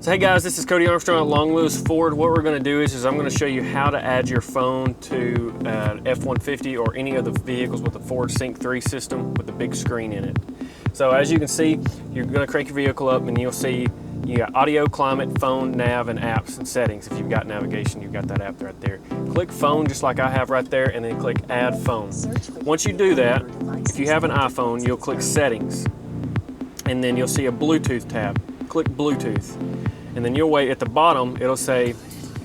So hey guys, this is Cody Armstrong at Long Lewis Ford. What we're going to do is I'm going to show you how to add your phone to F-150 or any of the vehicles with the Ford Sync 3 system with a big screen in it. So as you can see, you're going to crank your vehicle up and you'll see you got audio, climate, phone, nav, and apps and settings. If you've got navigation, you've got that app right there. Click phone just like I have right there and then click add phone. Once you do that, if you have an iPhone, you'll click settings and then you'll see a Bluetooth tab. Click Bluetooth. And then you'll wait at the bottom, it'll say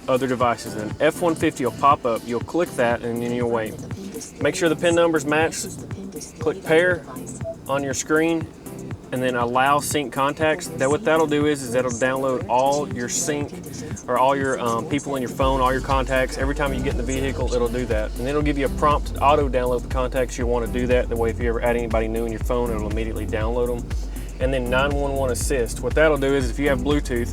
other devices. And F-150 will pop up, you'll click that and then you'll wait. Make sure the pin numbers match, click pair on your screen and then allow sync contacts. What that'll do is that'll download all your sync or all your people in your phone, all your contacts. Every time you get in the vehicle, it'll do that. And then it'll give you a prompt to auto download the contacts you want to do that. That way if you ever add anybody new in your phone, it'll immediately download them. And then 911 assist. What that'll do is if you have Bluetooth,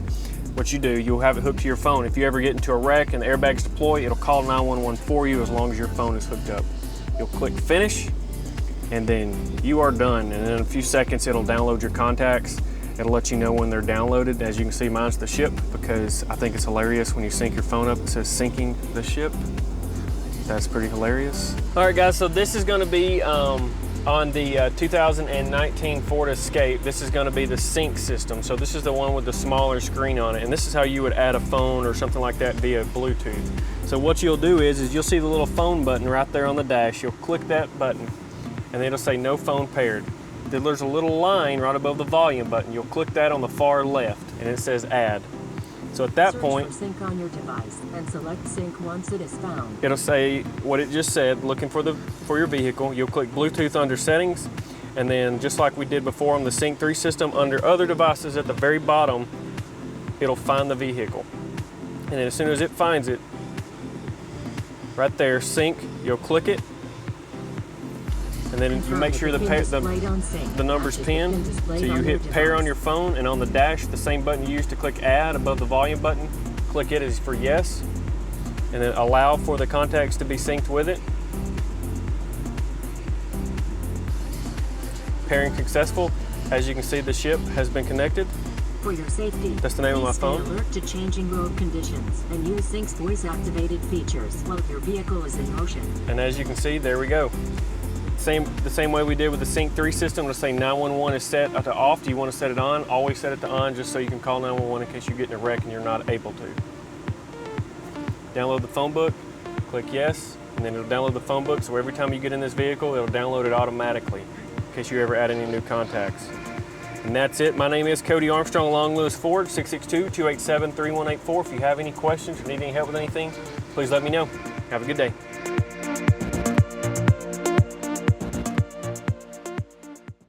what you do, you'll have it hooked to your phone. If you ever get into a wreck and the airbags deploy, it'll call 911 for you as long as your phone is hooked up. You'll click finish and then you are done. And in a few seconds, it'll download your contacts. It'll let you know when they're downloaded. As you can see, mine's the ship because I think it's hilarious when you sync your phone up, it says syncing the ship. That's pretty hilarious. All right guys, so this is gonna be on the 2019 Ford Escape. This is going to be the sync system. So this is the one with the smaller screen on it. And this is how you would add a phone or something like that via Bluetooth. So what you'll do is you'll see the little phone button right there on the dash. You'll click that button and it'll say no phone paired. Then there's a little line right above the volume button. You'll click that on the far left and it says add. So at that point, sync on your device and select sync once it is found. It'll say what it just said, looking for your vehicle. You'll click Bluetooth under settings, and then just like we did before on the Sync 3 system, under other devices at the very bottom, it'll find the vehicle. And then as soon as it finds it, right there, sync, you'll click it, and then you make sure the number's pinned. So you hit pair on your phone, and on the dash, the same button you used to click add above the volume button, click it as for yes, and then allow for the contacts to be synced with it. Pairing successful. As you can see, the ship has been connected. For your safety, that's the name of my phone. Stay alert to changing road conditions and use Sync's voice-activated features while your vehicle is in motion. And as you can see, there we go. The same way we did with the Sync 3 system. It'll say 911 is set to off. Do you want to set it on? Always set it to on just so you can call 911 in case you get in a wreck and you're not able to. Download the phone book, click yes, and then it'll download the phone book. So every time you get in this vehicle, it'll download it automatically in case you ever add any new contacts. And that's it. My name is Cody Armstrong, Long Lewis Ford, 662-287-3184. If you have any questions or need any help with anything, please let me know. Have a good day.